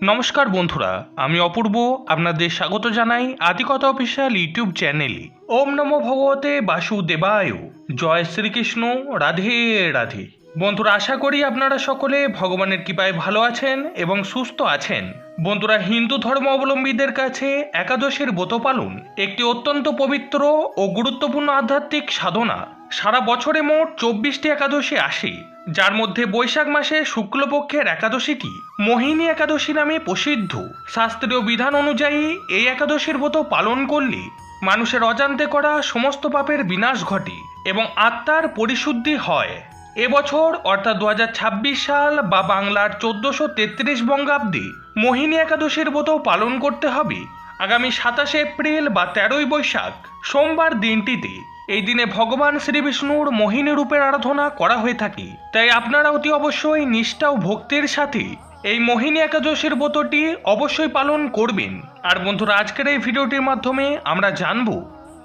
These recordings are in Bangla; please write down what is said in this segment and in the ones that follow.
নমস্কার বন্ধুরা, আমি অপূর্ব আপনাদের স্বাগত জানাই আদিকথা অফিসিয়াল ইউটিউব চ্যানেলে। ওম নমো ভগবতে বাসুদেবায়। জয় শ্রীকৃষ্ণ। রাধে রাধে। বন্ধুরা, আশা করি আপনারা সকলে ভগবানের কৃপায় ভালো আছেন এবং সুস্থ আছেন। বন্ধুরা, হিন্দু ধর্ম অবলম্বীদের কাছে একাদশীর ব্রত পালন একটি অত্যন্ত পবিত্র ও গুরুত্বপূর্ণ আধ্যাত্মিক সাধনা। সারা বছরে মোট 24টি একাদশী আসে, যার মধ্যে বৈশাখ মাসে শুক্লপক্ষের একাদশীটি মোহিনী একাদশী নামে প্রসিদ্ধ। শাস্ত্রীয় বিধান অনুযায়ী এই একাদশীর ব্রত পালন করলে মানুষের অজান্তে করা সমস্ত পাপের বিনাশ ঘটে এবং আত্মার পরিশুদ্ধি হয়। এবছর অর্থাৎ 2026 সাল বা বাংলার 1433 বঙ্গাব্দে মোহিনী একাদশীর ব্রত পালন করতে হবে আগামী 27 এপ্রিল বা 13ই বৈশাখ সোমবার দিনটিতে। এই দিনে ভগবান শ্রী বিষ্ণুর মোহিনী রূপের আরাধনা করা হয়ে থাকে, তাই আপনারা অতি অবশ্যই নিষ্ঠা ও ভক্তির সাথে এই মোহিনী একাদশীর ব্রতটি অবশ্যই পালন করবেন। আর বন্ধুরা, আজকের এই ভিডিওটির মাধ্যমে আমরা জানব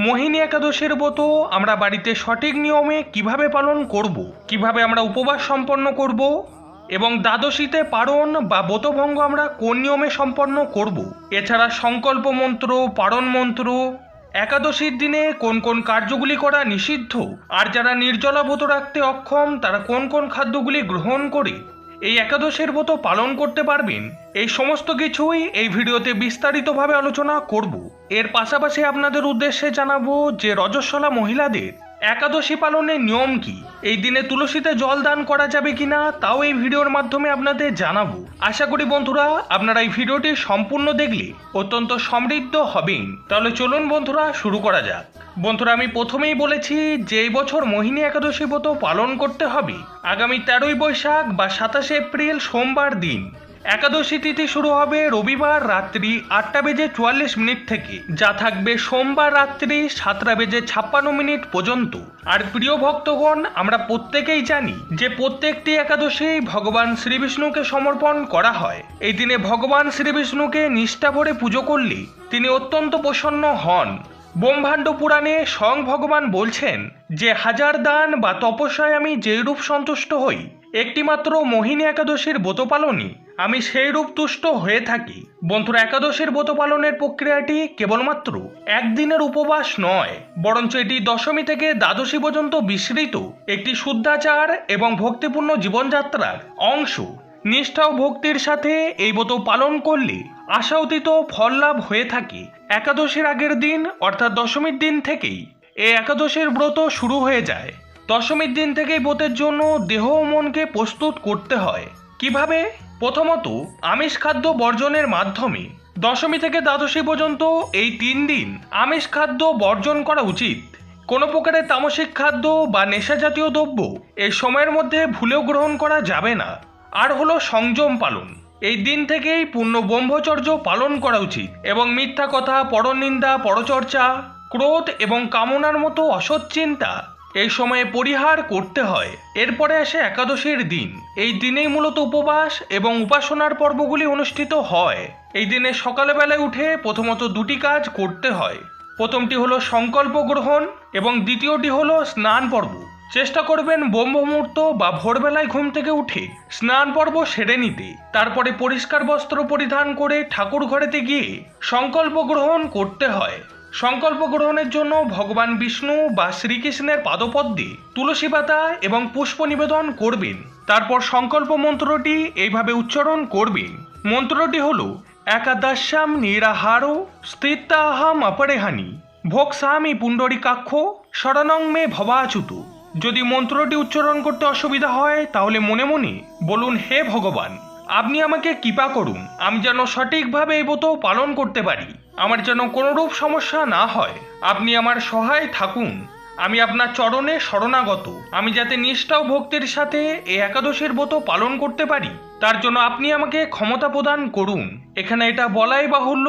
মোহিনী একাদশীর ব্রত আমরা বাড়িতে সঠিক নিয়মে কিভাবে পালন করব, কিভাবে আমরা উপবাস সম্পন্ন করব এবং দ্বাদশীতে পারণ বা ব্রতভঙ্গ আমরা কোন নিয়মে সম্পন্ন করব। এছাড়া সংকল্প মন্ত্র, পারণ মন্ত্র, একাদশীর দিনে কোন কোন কার্যগুলি করা নিষিদ্ধ, আর যারা নির্জলা ব্রত রাখতে অক্ষম তারা কোন কোন খাদ্যগুলি গ্রহণ করে এই একাদশীর ব্রত পালন করতে পারবেন, এই সমস্ত কিছুই এই ভিডিওতে বিস্তারিতভাবে আলোচনা করব। এর পাশাপাশি আপনাদের উদ্দেশ্যে জানাবো যে রজস্বলা মহিলাদের একাদশী পালনের নিয়ম কি, এই দিনে তুলসীতে জল দান করা যাবে কিনা তাও এই ভিডিওর মাধ্যমে আপনাদের জানাবো। আশা করি বন্ধুরা আপনারা এই ভিডিওটি সম্পূর্ণ দেখলে অত্যন্ত সমৃদ্ধ হবেন। তাহলে চলুন বন্ধুরা শুরু করা যাক। বন্ধুরা, আমি প্রথমেই বলেছি যে এই বছর মোহিনী একাদশী ব্রত পালন করতে হবে আগামী 13ই বৈশাখ বা 27 এপ্রিল সোমবার দিন। একাদশী তিথি শুরু হবে রবিবার রাত্রি 8:44 থেকে, যা থাকবে সোমবার রাত্রি 7:56 পর্যন্ত। আর প্রিয় ভক্তগণ, আমরা প্রত্যেকেই জানি যে প্রত্যেকটি একাদশী ভগবান শ্রীবিষ্ণুকে সমর্পণ করা হয়। এই দিনে ভগবান শ্রীবিষ্ণুকে নিষ্ঠা ভরে পুজো করলে তিনি অত্যন্ত প্রসন্ন হন। ব্রহ্মাণ্ড পুরাণে স্বয়ং ভগবান বলছেন যে 1000 দান বা তপস্যায় আমি যেই রূপ সন্তুষ্ট হই, একটিমাত্র মোহিনী একাদশীর ব্রত পালনে আমি সেই রূপ তুষ্ট হয়ে থাকি। বন্ধুরা, একাদশীর ব্রত পালনের প্রক্রিয়াটি কেবলমাত্র একদিনের উপবাস নয়, বরঞ্চ এটি দশমী থেকে দ্বাদশী পর্যন্ত বিস্তৃত একটি শুদ্ধাচার এবং ভক্তিপূর্ণ জীবনযাত্রার অংশ। নিষ্ঠা ও ভক্তির সাথে এই ব্রত পালন করলে আশাতীত ফল লাভ হয়ে থাকে। একাদশীর আগের দিন অর্থাৎ দশমীর দিন থেকেই এই একাদশীর ব্রত শুরু হয়ে যায়। দশমীর দিন থেকেই ব্রতের জন্য দেহ ও মনকে প্রস্তুত করতে হয়। কিভাবে? প্রথমত, আমিষ খাদ্য বর্জনের মাধ্যমে। দশমী থেকে দ্বাদশী পর্যন্ত এই 3 দিন আমিষ খাদ্য বর্জন করা উচিত। কোনো প্রকারের তামসিক খাদ্য বা নেশা জাতীয় দ্রব্য এই সময়ের মধ্যে ভুলেও গ্রহণ করা যাবে না। আর হলো সংযম পালন। এই দিন থেকেই পূর্ণ ব্রহ্মচর্য পালন করা উচিত এবং মিথ্যা কথা, পরনিন্দা, পরচর্চা, ক্রোধ এবং কামনার মতো অসৎ চিন্তা এই সময়ে পরিহার করতে হয়। এরপরে আসে একাদশীর দিন। এই দিনেই মূলত উপবাস এবং উপাসনার পর্বগুলি অনুষ্ঠিত হয়। এই দিনে সকালবেলায় উঠে প্রথমত 2টি কাজ করতে হয়। প্রথমটি হলো সংকল্প গ্রহণ এবং দ্বিতীয়টি হলো স্নান পর্ব। চেষ্টা করবেন ব্রহ্ম মুহূর্ত বা ভোরবেলায় ঘুম থেকে উঠে স্নান পর্ব সেরে নিতে। তারপরে পরিষ্কার বস্ত্র পরিধান করে ঠাকুর ঘরেতে গিয়ে সংকল্প গ্রহণ করতে হয়। সংকল্প গ্রহণের জন্য ভগবান বিষ্ণু বা শ্রীকৃষ্ণের পাদপদ্মে তুলসী পাতা এবং পুষ্প নিবেদন করবেন। তারপর সংকল্প মন্ত্রটি এইভাবে উচ্চারণ করবেন। মন্ত্রটি হল একাদশ্যাম নিরাহারো স্থিতাহাম অপরেহানি ভোক্সামি পুণ্ডরিকাক্ষ শরণং মে ভবাচ্যুত। যদি মন্ত্রটি উচ্চারণ করতে অসুবিধা হয় তাহলে মনে মনে বলুন, হে ভগবান, আপনি আমাকে কৃপা করুন, আমি যেন সঠিকভাবে এই ব্রত পালন করতে পারি, আমার যেন কোনোরূপ সমস্যা না হয়। আপনি আমার সহায় থাকুন, আমি আপনার চরণে শরণাগত। আমি যাতে নিষ্ঠা ও ভক্তির সাথে এই একাদশীর ব্রত পালন করতে পারি তার জন্য আপনি আমাকে ক্ষমতা প্রদান করুন। এখানে এটা বলাই বাহুল্য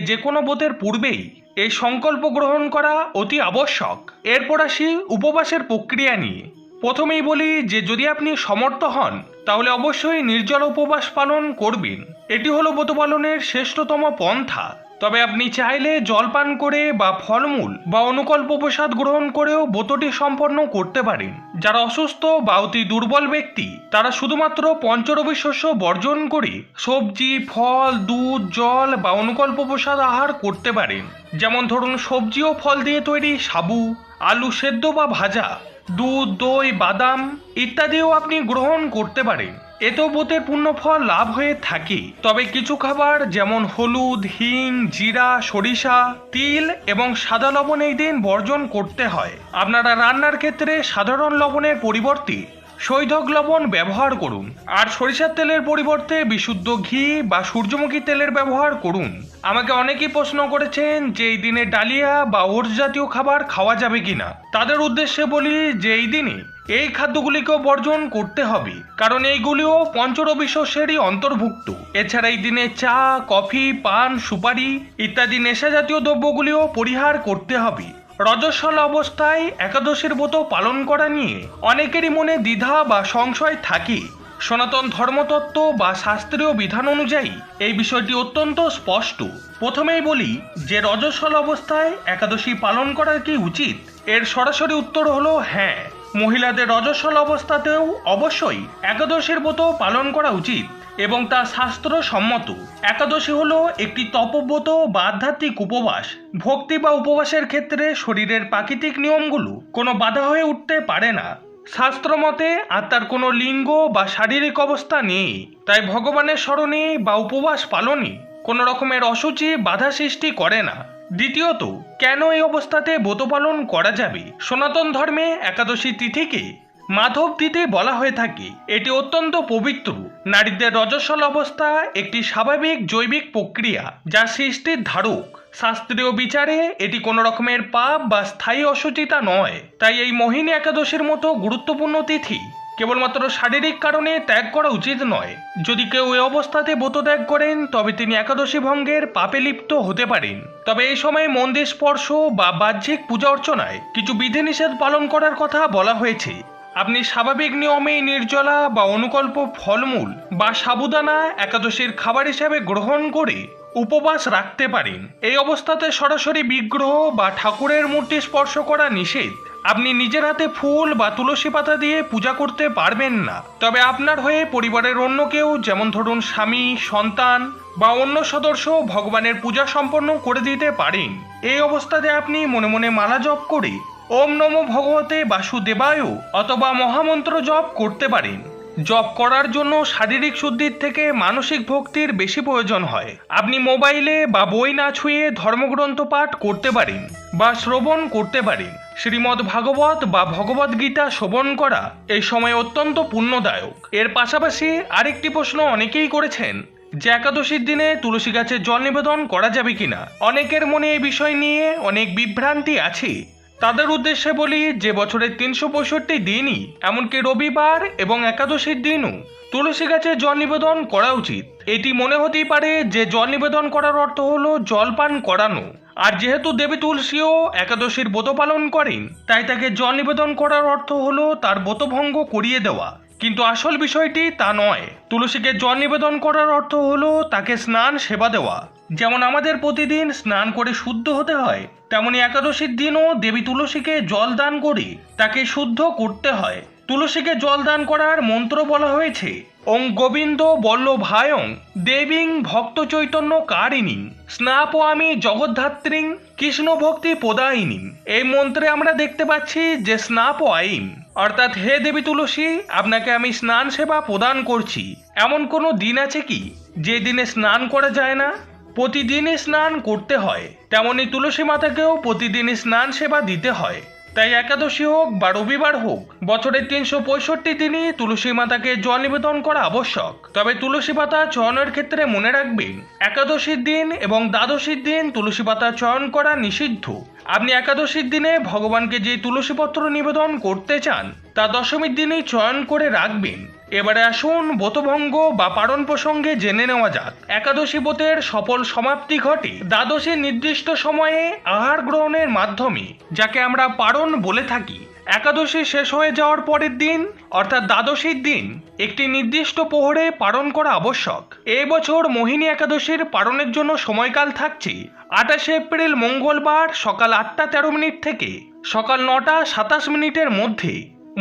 যে কোনো ব্রতের পূর্বেই এই সংকল্প গ্রহণ করা অতি আবশ্যক। এরপর আসি উপবাসের প্রক্রিয়া নিয়ে। প্রথমেই বলি যে যদি আপনি সমর্থ হন তাহলে অবশ্যই নির্জল উপবাস পালন করবেন। এটি হলো ব্রত পালনের শ্রেষ্ঠতম পন্থা। তবে আপনি চাইলে জলপান করে বা ফলমূল বা অনুকল্প প্রসাদ গ্রহণ করেও ব্রতটি সম্পন্ন করতে পারেন। যারা অসুস্থ বা অতি দুর্বল ব্যক্তি তারা শুধুমাত্র পঞ্চরবি শস্য বর্জন করে সবজি, ফল, দুধ, জল বা অনুকল্প প্রসাদ আহার করতে পারেন। যেমন ধরুন সবজি ও ফল দিয়ে তৈরি সাবু, আলু সেদ্ধ বা ভাজা, দুধ, দই, বাদাম ইত্যাদিও আপনি গ্রহণ করতে পারেন। এতেও ব্রতের পূর্ণ ফল লাভ হয়ে থাকে। তবে কিছু খাবার যেমন হলুদ, হিং, জিরা, সরিষা, তিল এবং সাদা লবণ এই দিন বর্জন করতে হয়। আপনারা রান্নার ক্ষেত্রে সাধারণ লবণের পরিবর্তে সৈধক লবণ ব্যবহার করুন, আর সরিষার তেলের পরিবর্তে বিশুদ্ধ ঘি বা সূর্যমুখী তেলের ব্যবহার করুন। আমাকে অনেকেই প্রশ্ন করেছেন যে এই দিনে ডালিয়া বা ওটস জাতীয় খাবার খাওয়া যাবে কিনা। তাদের উদ্দেশ্যে বলি যে এই দিনে এই খাদ্যগুলিকেও বর্জন করতে হবে, কারণ এইগুলিও পঞ্চরবি শস্যেরই অন্তর্ভুক্ত। এছাড়া এই দিনে চা, কফি, পান, সুপারি ইত্যাদি নেশা জাতীয় দ্রব্যগুলিও পরিহার করতে হবে। রজস্বলা অবস্থায় একাদশীর ব্রত পালন করা নিয়ে অনেকেরই মনে দ্বিধা বা সংশয় থাকে। সনাতন ধর্মতত্ত্ব বা শাস্ত্রীয় বিধান অনুযায়ী এই বিষয়টি অত্যন্ত স্পষ্ট। প্রথমেই বলি যে রজস্বলা অবস্থায় একাদশী পালন করা কি উচিত? এর সরাসরি উত্তর হলো হ্যাঁ। মহিলাদের রজস্বলা অবস্থাতেও অবশ্যই একাদশীর ব্রত পালন করা উচিত এবং তা শাস্ত্রসম্মত। একাদশী হলো একটি তপব্রত বা আধ্যাত্মিক উপবাস। ভক্তি বা উপবাসের ক্ষেত্রে শরীরের প্রাকৃতিক নিয়মগুলো কোনো বাধা হয়ে উঠতে পারে না। শাস্ত্রমতে আত্মার কোনো লিঙ্গ বা শারীরিক অবস্থা নেই, তাই ভগবানের স্মরণে বা উপবাস পালনে কোনো রকমের অসুচি বাধা সৃষ্টি করে না। দ্বিতীয়ত, কেন এই অবস্থাতে ব্রত পালন করা যাবে? সনাতন ধর্মে একাদশী তিথিকে মাধব তিথি বলা হয়ে থাকে। এটি অত্যন্ত পবিত্র। নারীদের রজস্বলা অবস্থা একটি স্বাভাবিক জৈবিক প্রক্রিয়া যা সৃষ্টির ধারক। শাস্ত্রীয় বিচারে এটি কোনো রকমের পাপ বা স্থায়ী অসুচিতা নয়। তাই এই মোহিনী একাদশীর মতো গুরুত্বপূর্ণ তিথি কেবলমাত্র শারীরিক কারণে ত্যাগ করা উচিত নয়। যদি কেউ এই অবস্থাতে ব্রত ত্যাগ করেন তবে তিনি একাদশী ভঙ্গের পাপে লিপ্ত হতে পারেন। তবে এই সময় মন্দির স্পর্শ বা বাহ্যিক পূজা অর্চনায় কিছু বিধিনিষেধ পালন করার কথা বলা হয়েছে। আপনি স্বাভাবিক নিয়মে নির্জলা বা অনুকল্প ফলমূল বা সাবুদানা একাদশীর খাবার হিসেবে গ্রহণ করে উপবাস রাখতে পারেন। এই অবস্থাতে সরাসরি বিগ্রহ বা ঠাকুরের মূর্তি স্পর্শ করা নিষেধ। আপনি নিজের হাতে ফুল বা তুলসী পাতা দিয়ে পূজা করতে পারবেন না। তবে আপনার হয়ে পরিবারের অন্য কেউ, যেমন ধরুন স্বামী, সন্তান বা অন্য সদস্য ভগবানের পূজা সম্পন্ন করে দিতে পারেন। এই অবস্থাতে আপনি মনে মনে মালা জপ করে ওম নমো ভগবতে বাসুদেবায় অথবা মহামন্ত্র জপ করতে পারেন। জপ করার জন্য শারীরিক শুদ্ধির থেকে মানসিক ভক্তির বেশি প্রয়োজন হয়। আপনি মোবাইলে বা বই না ছুঁয়ে ধর্মগ্রন্থ পাঠ করতে পারেন বা শ্রবণ করতে পারেন। শ্রীমদ্ ভাগবত বা ভগবদ্ গীতা শ্রবণ করা এই সময় অত্যন্ত পুণ্যদায়ক। এর পাশাপাশি আরেকটি প্রশ্ন অনেকেই করেছেন যে একাদশীর দিনে তুলসী গাছে জল নিবেদন করা যাবে কিনা। অনেকের মনে এই বিষয় নিয়ে অনেক বিভ্রান্তি আছে। তাদের উদ্দেশ্যে বলি যে বছরের 365 দিনই, এমনকি রবিবার এবং একাদশীর দিনও তুলসী গাছে জল নিবেদন করা উচিত। এটি মনে হতেই পারে যে জল নিবেদন করার অর্থ হলো জলপান করানো, আর যেহেতু দেবী তুলসীও একাদশীর ব্রত পালন করেন তাই তাকে জল নিবেদন করার অর্থ হলো তার ব্রতভঙ্গ করিয়ে দেওয়া। কিন্তু আসল বিষয়টি তা নয়। তুলসীকে জল নিবেদন করার অর্থ হলো তাকে স্নান সেবা দেওয়া। যেমন আমাদের প্রতিদিন স্নান করে শুদ্ধ হতে হয়, তেমনি একাদশীর দিনও দেবী তুলসীকে জল দান করে তাকে শুদ্ধ করতে হয়। তুলসীকে জল দান করার মন্ত্র বলা হয়েছে ওং গোবিন্দ বল্লভায়ং দেবীং ভক্ত চৈতন্য কারিণী স্নাপয়ামি জগদ্ধাত্রীং কৃষ্ণ ভক্তি প্রদায়িনী। এই মন্ত্রে আমরা দেখতে পাচ্ছি যে স্নাপয়াইম অর্থাৎ হে দেবী তুলসী, আপনাকে আমি স্নান সেবা প্রদান করছি। এমন কোনো দিন আছে কি যে দিনে স্নান করা যায় না? প্রতিদিনই স্নান করতে হয়। তেমনি তুলসী মাতাকেও প্রতিদিনই স্নান সেবা দিতে হয়। তাই একাদশী হোক বা রবিবার হোক, বছরের 365 দিনই তুলসী মাতাকে জল নিবেদন করা আবশ্যক। তবে তুলসী পাতা চয়নের ক্ষেত্রে মনে রাখবেন একাদশীর দিন এবং দ্বাদশীর দিন তুলসী পাতা চয়ন করা নিষিদ্ধ। আপনি একাদশীর দিনে ভগবানকে যে তুলসী পত্র নিবেদন করতে চান তা দশমীর দিনই চয়ন করে রাখবেন। এবারে আসুন ব্রতভঙ্গ বা পারণ প্রসঙ্গে জেনে নেওয়া যাক। একাদশী ব্রতের সফল সমাপ্তি ঘটে দ্বাদশীর নির্দিষ্ট সময়ে আহার গ্রহণের মাধ্যমে, যাকে আমরা পারণ বলে থাকি। একাদশী শেষ হয়ে যাওয়ার পরের দিন অর্থাৎ দ্বাদশীর দিন একটি নির্দিষ্ট প্রহরে পালন করা আবশ্যক। এই বছর মোহিনী একাদশীর পালনের জন্য সময়কাল থাকছে 28 এপ্রিল মঙ্গলবার সকাল 8:13 থেকে সকাল 9:27 মধ্যে।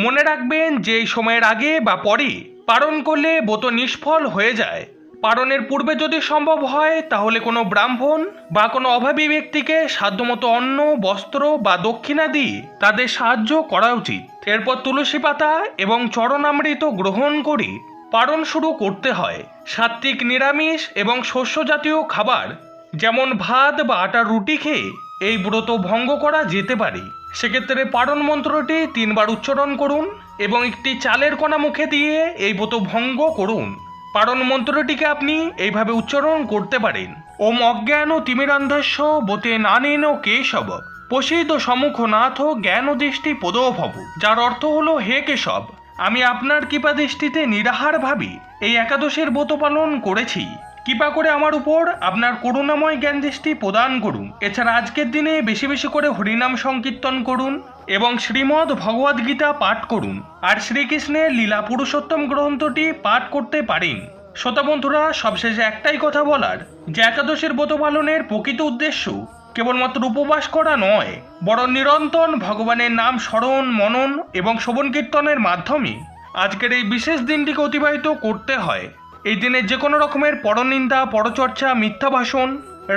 মনে রাখবেন যে এই সময়ের আগে বা পরে পালন করলে ব্রত নিষ্ফল হয়ে যায়। পালনের পূর্বে যদি সম্ভব হয় তাহলে কোনো ব্রাহ্মণ বা কোনো অভাবী ব্যক্তিকে সাধ্যমতো অন্ন, বস্ত্র বা দক্ষিণা দিয়ে তাদের সাহায্য করা উচিত। এরপর তুলসী পাতা এবং চরণামৃত গ্রহণ করে পালন শুরু করতে হয়। সাত্ত্বিক নিরামিষ এবং শস্য জাতীয় খাবার যেমন ভাত বা আটার রুটি খেয়ে এই ব্রত ভঙ্গ করা যেতে পারে। সেক্ষেত্রে পালন মন্ত্রটি 3 বার উচ্চারণ করুন এবং একটি চালের কণা মুখে দিয়ে এই ব্রত ভঙ্গ করুন। পালন মন্ত্রটিকে আপনি এইভাবে উচ্চারণ করতে পারেন: ওম অজ্ঞান তিমিরান্ধস্য বোতে নানেন কেশব প্রসিদ্ধ সম্মুখ নাথ জ্ঞান দৃষ্টি পদো ভব। যার অর্থ হলো, হে কেশব, আমি আপনার কৃপা দৃষ্টিতে নিরাহারভাবে এই একাদশীর ব্রত পালন করেছি। কৃপা করে আমার উপর আপনার করুণাময় জ্ঞান দৃষ্টি প্রদান করুন। এছাড়া আজকের দিনে বেশি বেশি করে হরিনাম সংকীর্তন করুন এবং শ্রীমদ্ ভগবদ গীতা পাঠ করুন। আর শ্রীকৃষ্ণের লীলা পুরুষোত্তম গ্রন্থটি পাঠ করতে পারেন। শ্রোতা বন্ধুরা, সবশেষে একটাই কথা বলার, যে একাদশীর ব্রত পালনের প্রকৃত উদ্দেশ্য কেবলমাত্র উপবাস করা নয়, বরং নিরন্তর ভগবানের নাম স্মরণ, মনন এবং শ্রবণ কীর্তনের মাধ্যমে আজকের এই বিশেষ দিনটিকে অতিবাহিত করতে হয়। এই দিনে যে কোনো রকমের পরনিন্দা, পরচর্চা, মিথ্যা ভাষণ,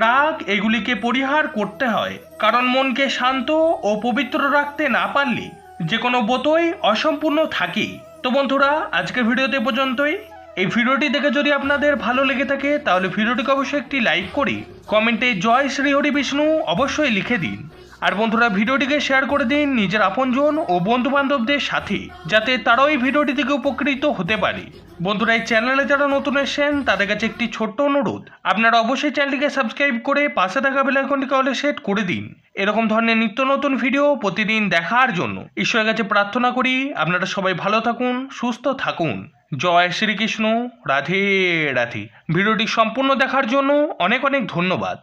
রাগ এগুলিকে পরিহার করতে হয়। কারণ মনকে শান্ত ও পবিত্র রাখতে না পারলে যে কোনো ব্রতই অসম্পূর্ণ থাকে। তো বন্ধুরা, আজকের ভিডিওতে পর্যন্তই। এই ভিডিওটি দেখে যদি আপনাদের ভালো লেগে থাকে তাহলে ভিডিওটিকে অবশ্যই একটি লাইক করে কমেন্টে জয় শ্রী হরি বিষ্ণু অবশ্যই লিখে দিন। আর বন্ধুরা, ভিডিওটিকে শেয়ার করে দিন নিজের আপনজন ও বন্ধু বান্ধবদের সাথে, যাতে তারাও এই ভিডিওটি থেকে উপকৃত হতে পারে। বন্ধুরা, এই চ্যানেলে যারা নতুন এসেছেন তাদের কাছে একটি ছোট্ট অনুরোধ, আপনারা অবশ্যই চ্যানেলটিকে সাবস্ক্রাইব করে পাশে থাকা বেল আইকনটিকে অলে সেট করে দিন। এরকম ধরনের নিত্য নতুন ভিডিও প্রতিদিন দেখার জন্য ঈশ্বরের কাছে প্রার্থনা করি আপনারা সবাই ভালো থাকুন, সুস্থ থাকুন। জয় শ্রীকৃষ্ণ, রাধে রাধে। ভিডিওটি সম্পূর্ণ দেখার জন্য অনেক অনেক ধন্যবাদ।